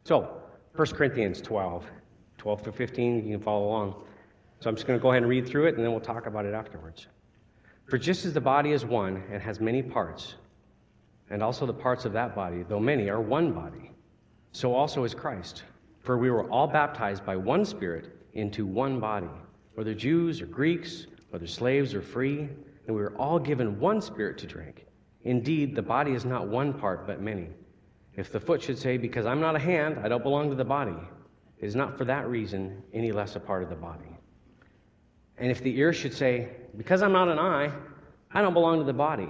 So, 1 Corinthians 12 through 15, you can follow along. So I'm just going to go ahead and read through it, and then we'll talk about it afterwards. For just as the body is one and has many parts, and also the parts of that body, though many, are one body, so also is Christ. For we were all baptized by one Spirit into one body, whether Jews or Greeks, whether slaves or free, and we were all given one Spirit to drink. Indeed, the body is not one part, but many. If the foot should say, because I'm not a hand, I don't belong to the body, it is not for that reason any less a part of the body. And if the ear should say, because I'm not an eye, I don't belong to the body,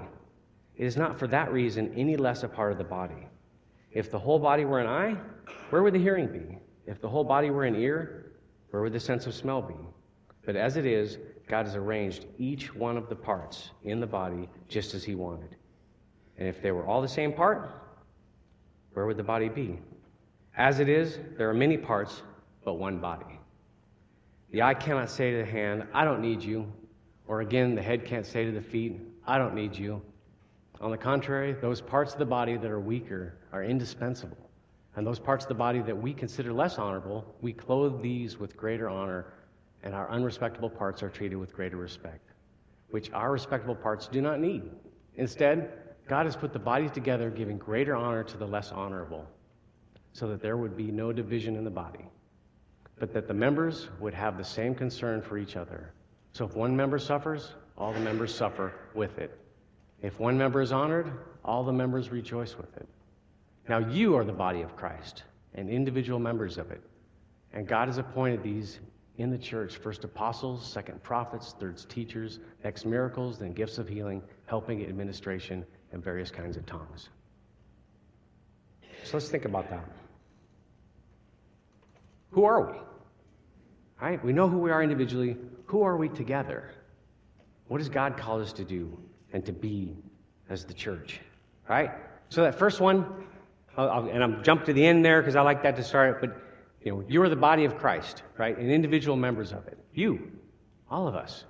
it is not for that reason any less a part of the body. If the whole body were an eye, where would the hearing be? If the whole body were an ear, where would the sense of smell be? But as it is, God has arranged each one of the parts in the body just as he wanted. And if they were all the same part, where would the body be? As it is, there are many parts, but one body. The eye cannot say to the hand, I don't need you. Or again, the head can't say to the feet, I don't need you. On the contrary, those parts of the body that are weaker are indispensable. And those parts of the body that we consider less honorable, we clothe these with greater honor, and our unrespectable parts are treated with greater respect, which our respectable parts do not need. Instead, God has put the body together, giving greater honor to the less honorable, so that there would be no division in the body, but that the members would have the same concern for each other. So if one member suffers, all the members suffer with it. If one member is honored, all the members rejoice with it. Now you are the body of Christ and individual members of it. And God has appointed these in the church, first apostles, second prophets, third teachers, next miracles, then gifts of healing, helping, administration, and various kinds of tongues. So let's think about that. Who are we? All right, we know who we are individually. Who are we together? What does God call us to do and to be as the church? All right, so that first one, and I'm jumping to the end there because I like that to start, but you are the body of Christ, right? And individual members of it. You, all of us.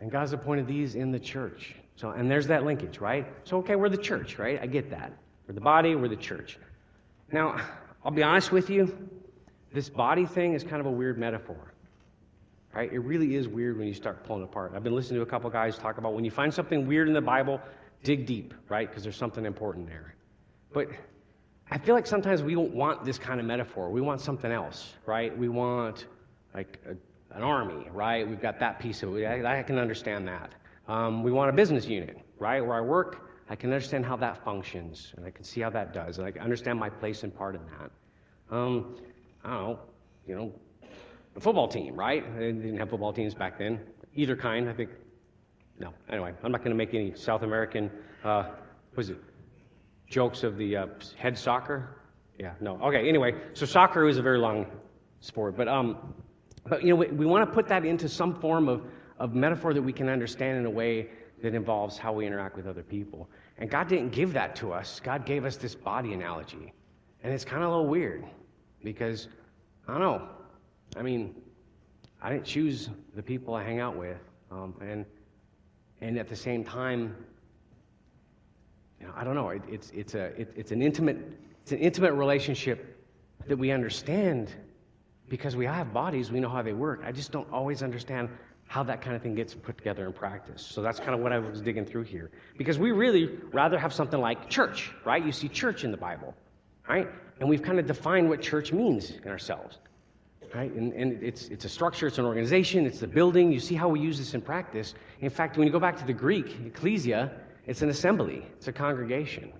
And God's appointed these in the church. So, and there's that linkage, right? So, okay, we're the church, right? I get that. We're the body, we're the church. Now, I'll be honest with you, this body thing is kind of a weird metaphor, right? It really is weird when you start pulling it apart. I've been listening to a couple guys talk about when you find something weird in the Bible, dig deep, right? Because there's something important there. But I feel like sometimes we don't want this kind of metaphor. We want something else, right? We want like an army, right? We've got that piece of it. I can understand that. We want a business unit, right? Where I work, I can understand how that functions, and I can see how that does, and I can understand my place and part in that. I don't know, a football team, right? They didn't have football teams back then. Either kind, I think. No, anyway, I'm not going to make any South American, jokes of the head soccer. Yeah, no. Okay, anyway, so soccer is a very long sport, but we want to put that into some form of metaphor that we can understand in a way that involves how we interact with other people. And God didn't give that to us. God gave us this body analogy. And it's kind of a little weird because, I don't know, I mean, I didn't choose the people I hang out with. And at the same time, I don't know, it's an intimate relationship that we understand because we have bodies, we know how they work. I just don't always understand how that kind of thing gets put together in practice. So that's kind of what I was digging through here. Because we really rather have something like church, right? You see church in the Bible, right? And we've kind of defined what church means in ourselves, right? And it's a structure, it's an organization, it's the building. You see how we use this in practice. In fact, when you go back to the Greek, ecclesia, it's an assembly, it's a congregation,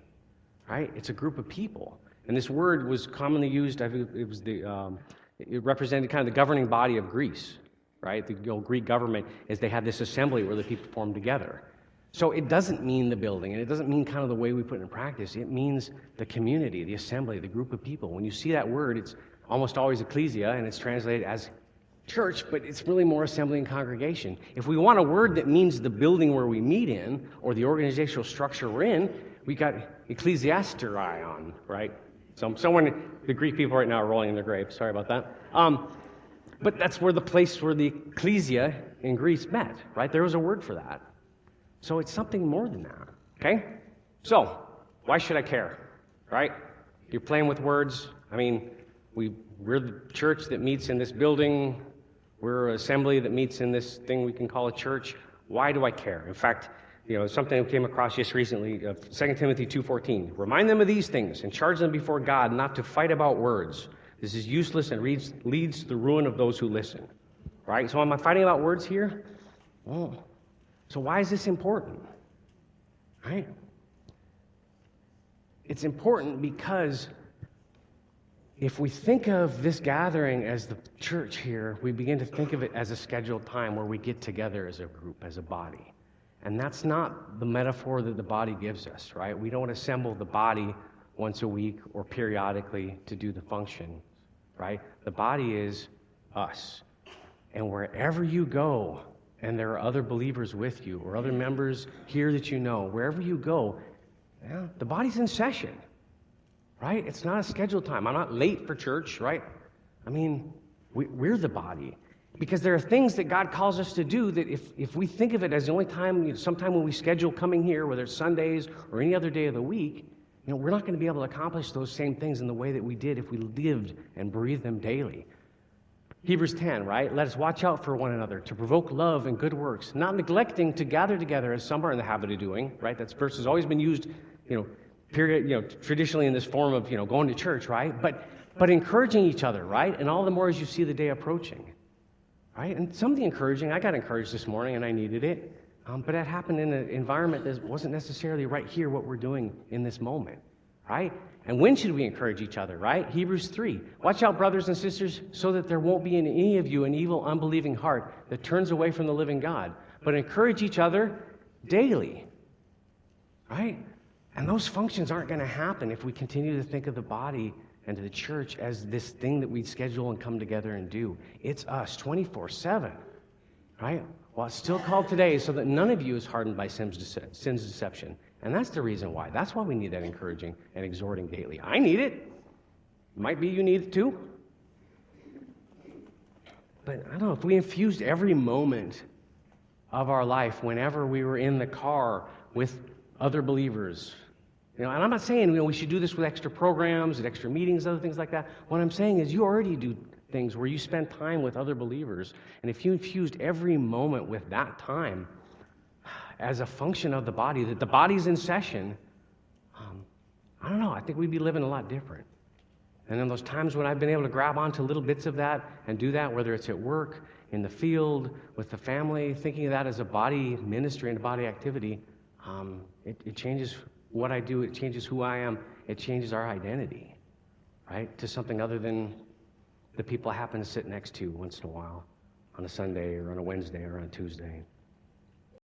right? It's a group of people. And this word was commonly used, it represented kind of the governing body of Greece, right? The old Greek government is they had this assembly where the people formed together. So it doesn't mean the building, and it doesn't mean kind of the way we put it in practice. It means the community, the assembly, the group of people. When you see that word, it's almost always ecclesia, and it's translated as church, but it's really more assembly and congregation. If we want a word that means the building where we meet in, or the organizational structure we're in, we got ecclesiasterion, right? So the Greek people right now are rolling in their graves. Sorry about that. But that's where the place where the ecclesia in Greece met, right? There was a word for that. So it's something more than that, okay? So, why should I care, right? You're playing with words. I mean, We're the church that meets in this building. We're an assembly that meets in this thing we can call a church. Why do I care? In fact, something I came across just recently, 2 Timothy 2:14. Remind them of these things and charge them before God not to fight about words. This is useless and leads to the ruin of those who listen. Right? So am I fighting about words here? Well, so why is this important? Right? It's important because if we think of this gathering as the church here, we begin to think of it as a scheduled time where we get together as a group, as a body. And that's not the metaphor that the body gives us, right? We don't assemble the body once a week or periodically to do the function, right? The body is us. And wherever you go, and there are other believers with you, or other members here that you know, wherever you go, the body's in session. Right? It's not a scheduled time. I'm not late for church, right? I mean, we're the body. Because there are things that God calls us to do that if we think of it as the only time, sometime when we schedule coming here, whether it's Sundays or any other day of the week, we're not going to be able to accomplish those same things in the way that we did if we lived and breathed them daily. Hebrews 10, right? Let us watch out for one another to provoke love and good works, not neglecting to gather together as some are in the habit of doing, right? That verse has always been used, traditionally in this form of, going to church, right? But encouraging each other, right? And all the more as you see the day approaching, right? And some of the encouraging, I got encouraged this morning and I needed it, but that happened in an environment that wasn't necessarily right here what we're doing in this moment, right? And when should we encourage each other, right? Hebrews 3. Watch out, brothers and sisters, so that there won't be in any of you an evil, unbelieving heart that turns away from the living God, but encourage each other daily, right? And those functions aren't going to happen if we continue to think of the body and the church as this thing that we schedule and come together and do. It's us 24/7, right? Well, it's still called today so that none of you is hardened by sin's deception. And that's the reason why. That's why we need that encouraging and exhorting daily. I need it. Might be you need it too. But I don't know, if we infused every moment of our life whenever we were in the car with other believers, and I'm not saying we should do this with extra programs and extra meetings, other things like that. What I'm saying is you already do things where you spend time with other believers. And if you infused every moment with that time as a function of the body, that the body's in session, I don't know, I think we'd be living a lot different. And in those times when I've been able to grab onto little bits of that and do that, whether it's at work, in the field, with the family, thinking of that as a body ministry and a body activity, it changes what I do, it changes who I am, it changes our identity, right, to something other than the people I happen to sit next to once in a while on a Sunday or on a Wednesday or on a Tuesday.